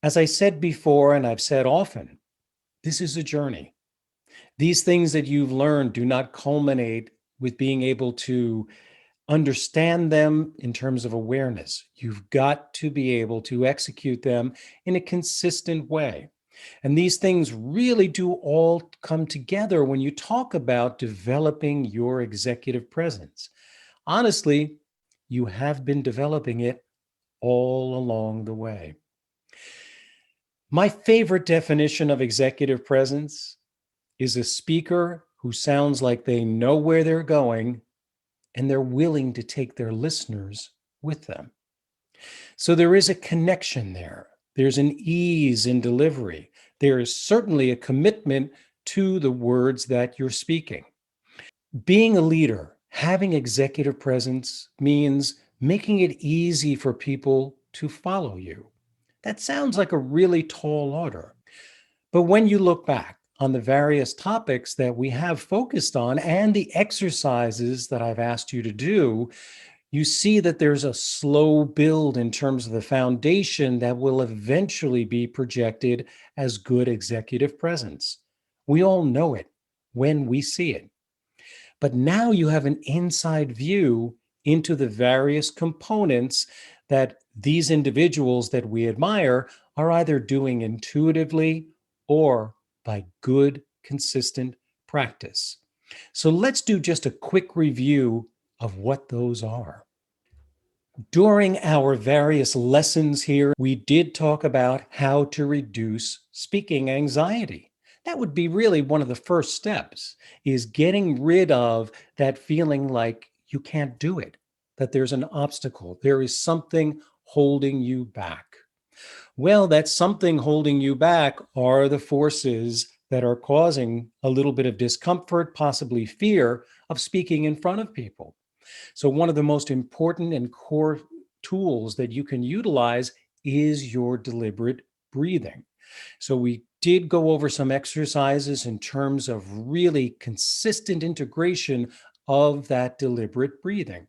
As I said before, and I've said often, this is a journey. These things that you've learned do not culminate with being able to understand them in terms of awareness. You've got to be able to execute them in a consistent way. And these things really do all come together when you talk about developing your executive presence. Honestly, you have been developing it all along the way. My favorite definition of executive presence is a speaker who sounds like they know where they're going and they're willing to take their listeners with them. So there is a connection there. There's an ease in delivery. There is certainly a commitment to the words that you're speaking. Being a leader, having executive presence means making it easy for people to follow you. That sounds like a really tall order. But when you look back on the various topics that we have focused on and the exercises that I've asked you to do, you see that there's a slow build in terms of the foundation that will eventually be projected as good executive presence. We all know it when we see it. But now you have an inside view into the various components that these individuals that we admire are either doing intuitively or by good, consistent practice. So let's do just a quick review of what those are. During our various lessons here, we did talk about how to reduce speaking anxiety. That would be really one of the first steps, is getting rid of that feeling like you can't do it, that there's an obstacle, there is something holding you back. Well, that something holding you back are the forces that are causing a little bit of discomfort, possibly fear of speaking in front of people. So, one of the most important and core tools that you can utilize is your deliberate breathing. So, we did go over some exercises in terms of really consistent integration of that deliberate breathing.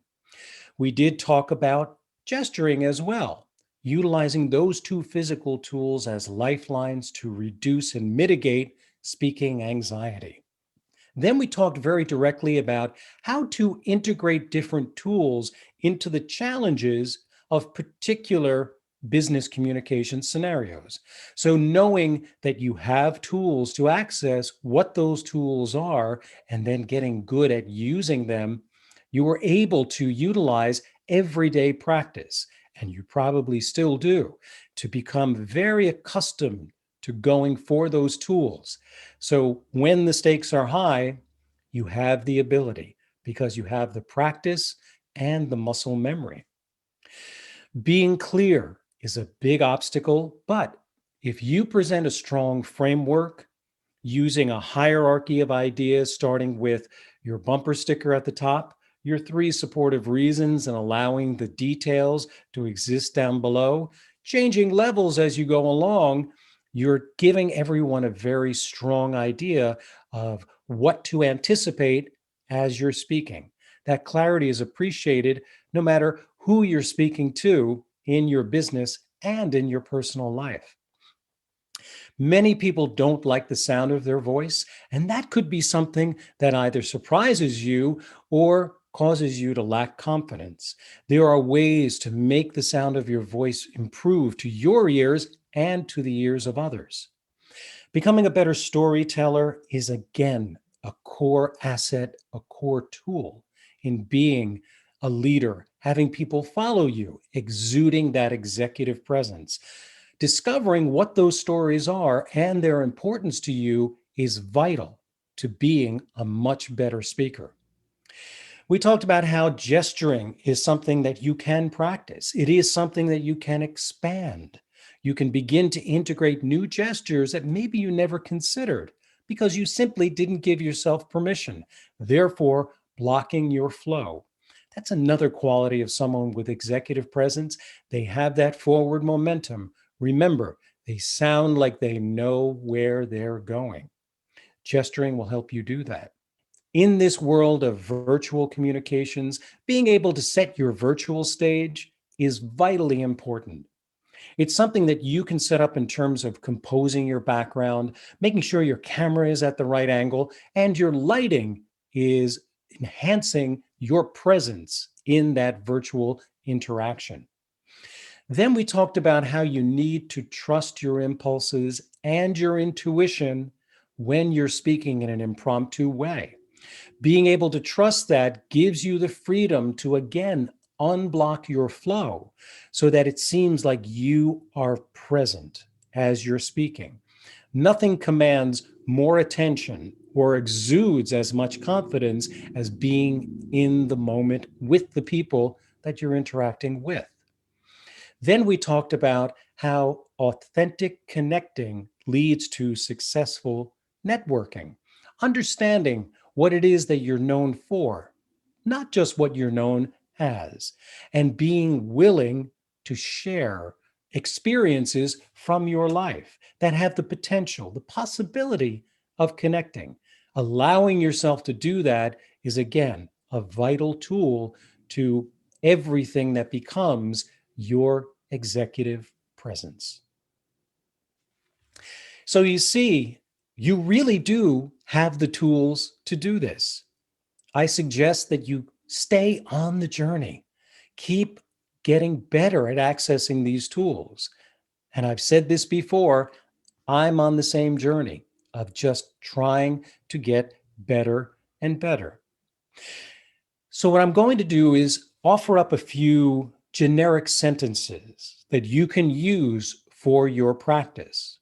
We did talk about gesturing as well, utilizing those two physical tools as lifelines to reduce and mitigate speaking anxiety. Then we talked very directly about how to integrate different tools into the challenges of particular business communication scenarios. So knowing that you have tools to access what those tools are and then getting good at using them, you were able to utilize everyday practice, and you probably still do, to become very accustomed to going for those tools. So when the stakes are high, you have the ability because you have the practice and the muscle memory. Being clear is a big obstacle, but if you present a strong framework using a hierarchy of ideas, starting with your bumper sticker at the top, your three supportive reasons, and allowing the details to exist down below, changing levels as you go along, you're giving everyone a very strong idea of what to anticipate as you're speaking. That clarity is appreciated no matter who you're speaking to in your business and in your personal life. Many people don't like the sound of their voice, and that could be something that either surprises you or causes you to lack confidence. There are ways to make the sound of your voice improve to your ears and to the ears of others. Becoming a better storyteller is, again, a core asset, a core tool in being a leader, having people follow you, exuding that executive presence. Discovering what those stories are and their importance to you is vital to being a much better speaker. We talked about how gesturing is something that you can practice. It is something that you can expand. You can begin to integrate new gestures that maybe you never considered because you simply didn't give yourself permission, therefore blocking your flow. That's another quality of someone with executive presence. They have that forward momentum. Remember, they sound like they know where they're going. Gesturing will help you do that. In this world of virtual communications, being able to set your virtual stage is vitally important. It's something that you can set up in terms of composing your background, making sure your camera is at the right angle, and your lighting is enhancing your presence in that virtual interaction. Then we talked about how you need to trust your impulses and your intuition when you're speaking in an impromptu way. Being able to trust that gives you the freedom to, again, unblock your flow so that it seems like you are present as you're speaking. Nothing commands more attention or exudes as much confidence as being in the moment with the people that you're interacting with. Then we talked about how authentic connecting leads to successful networking, understanding what it is that you're known for, not just what you're known as, and being willing to share experiences from your life that have the potential, the possibility of connecting. Allowing yourself to do that is, again, a vital tool to everything that becomes your executive presence. So you see, you really do have the tools to do this. I suggest that you stay on the journey. Keep getting better at accessing these tools. And I've said this before, I'm on the same journey of just trying to get better and better. So, what I'm going to do is offer up a few generic sentences that you can use for your practice.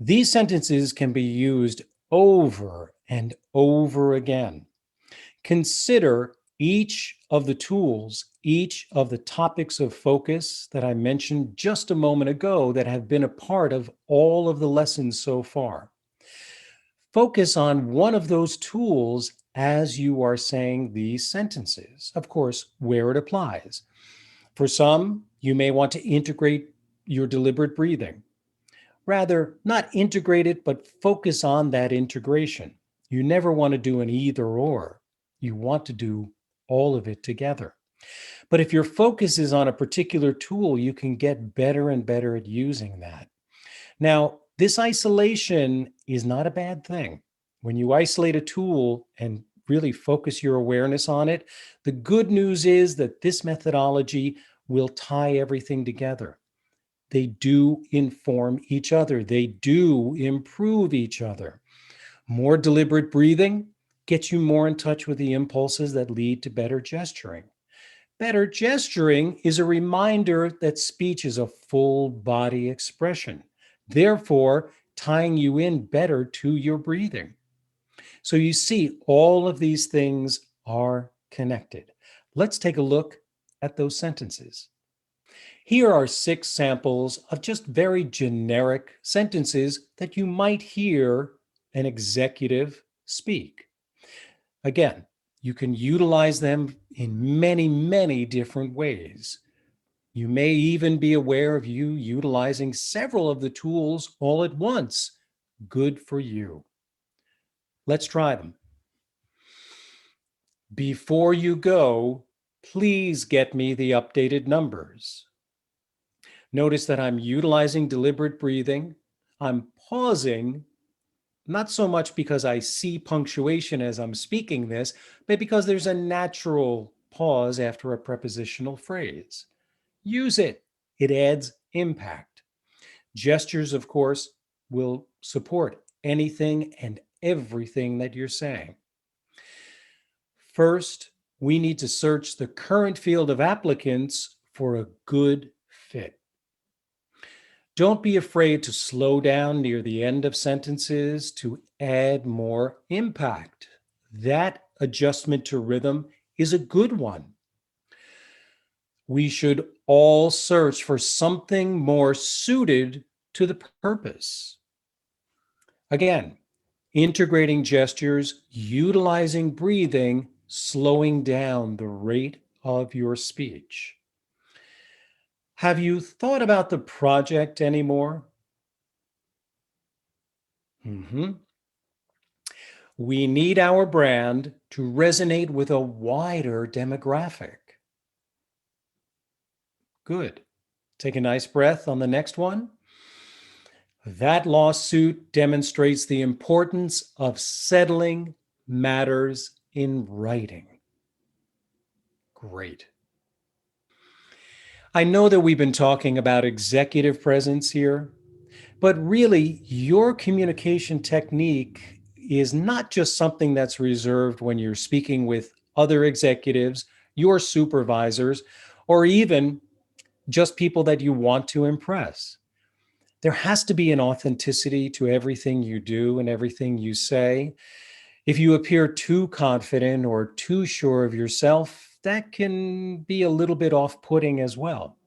These sentences can be used over and over again. Consider each of the tools, each of the topics of focus that I mentioned just a moment ago that have been a part of all of the lessons so far. Focus on one of those tools as you are saying these sentences, of course, where it applies. For some, you may want to integrate your deliberate breathing. Rather, not integrate it, but focus on that integration. You never want to do an either or. You want to do all of it together. But if your focus is on a particular tool, you can get better and better at using that. Now, this isolation is not a bad thing. When you isolate a tool and really focus your awareness on it, the good news is that this methodology will tie everything together. They do inform each other, they do improve each other. More deliberate breathing gets you more in touch with the impulses that lead to better gesturing. Better gesturing is a reminder that speech is a full body expression, therefore, tying you in better to your breathing. So you see, all of these things are connected. Let's take a look at those sentences. Here are 6 samples of just very generic sentences that you might hear an executive speak. Again, you can utilize them in many, many different ways. You may even be aware of you utilizing several of the tools all at once. Good for you. Let's try them. Before you go, please get me the updated numbers. Notice that I'm utilizing deliberate breathing. I'm pausing, not so much because I see punctuation as I'm speaking this, but because there's a natural pause after a prepositional phrase. Use it. It adds impact. Gestures, of course, will support anything and everything that you're saying. First, we need to search the current field of applicants for a good fit. Don't be afraid to slow down near the end of sentences to add more impact. That adjustment to rhythm is a good one. We should all search for something more suited to the purpose. Again, integrating gestures, utilizing breathing, slowing down the rate of your speech. Have you thought about the project anymore? Mhm. We need our brand to resonate with a wider demographic. Good. Take a nice breath on the next one. That lawsuit demonstrates the importance of settling matters in writing. Great. I know that we've been talking about executive presence here, but really, your communication technique is not just something that's reserved when you're speaking with other executives, your supervisors, or even just people that you want to impress. There has to be an authenticity to everything you do and everything you say. If you appear too confident or too sure of yourself, that can be a little bit off putting as well.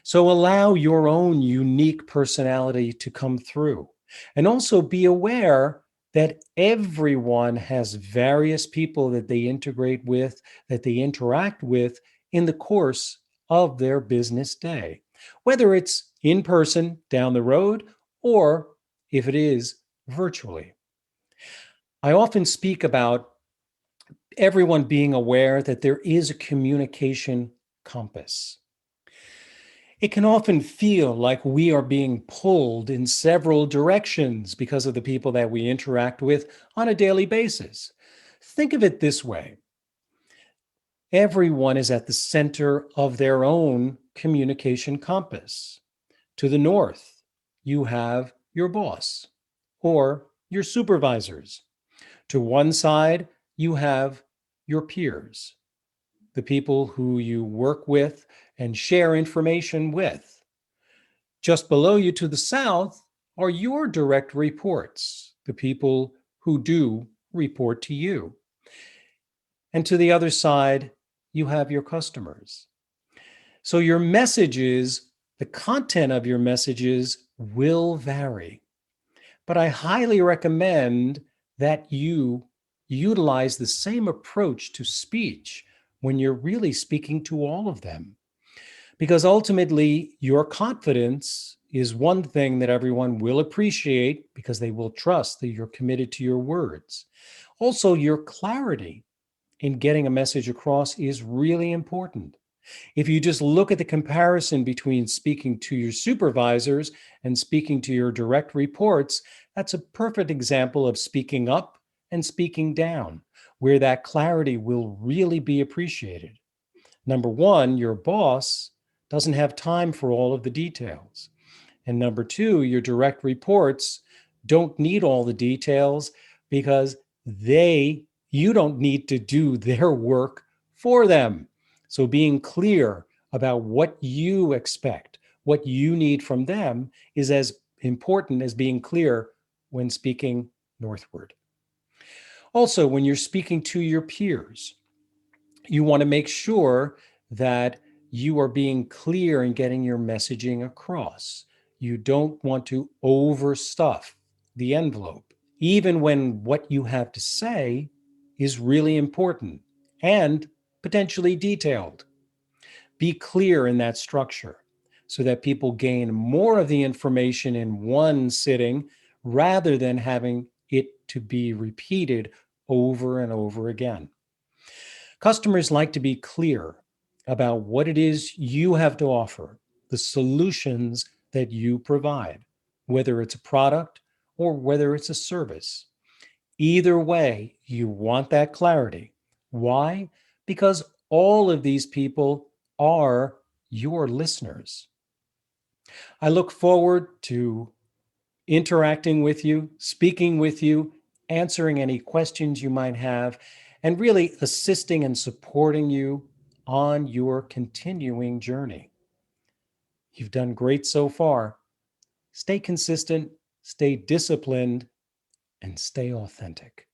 So allow your own unique personality to come through. And also be aware that everyone has various people that they integrate with, that they interact with in the course of their business day, whether it's in person down the road or if it is virtually. I often speak about everyone being aware that there is a communication compass. It can often feel like we are being pulled in several directions because of the people that we interact with on a daily basis. Think of it this way: everyone is at the center of their own communication compass. To the north, you have your boss or your supervisors. To one side, you have your peers, the people who you work with and share information with. Just below you to the south are your direct reports, the people who do report to you. And to the other side, you have your customers. So your messages, the content of your messages will vary. But I highly recommend that you utilize the same approach to speech when you're really speaking to all of them. Because ultimately, your confidence is one thing that everyone will appreciate because they will trust that you're committed to your words. Also, your clarity in getting a message across is really important. If you just look at the comparison between speaking to your supervisors and speaking to your direct reports, that's a perfect example of speaking up and speaking down, where that clarity will really be appreciated. Number one, your boss doesn't have time for all of the details. And number two, your direct reports don't need all the details because you don't need to do their work for them. So being clear about what you expect, what you need from them is as important as being clear when speaking northward. Also, when you're speaking to your peers, you want to make sure that you are being clear in getting your messaging across. You don't want to overstuff the envelope, even when what you have to say is really important and potentially detailed. Be clear in that structure so that people gain more of the information in one sitting rather than having it to be repeated over and over again. Customers like to be clear about what it is you have to offer, the solutions that you provide, whether it's a product or whether it's a service. Either way, you want that clarity. Why? Because all of these people are your listeners. I look forward to interacting with you, speaking with you, answering any questions you might have, and really assisting and supporting you on your continuing journey. You've done great so far. Stay consistent, stay disciplined, and stay authentic.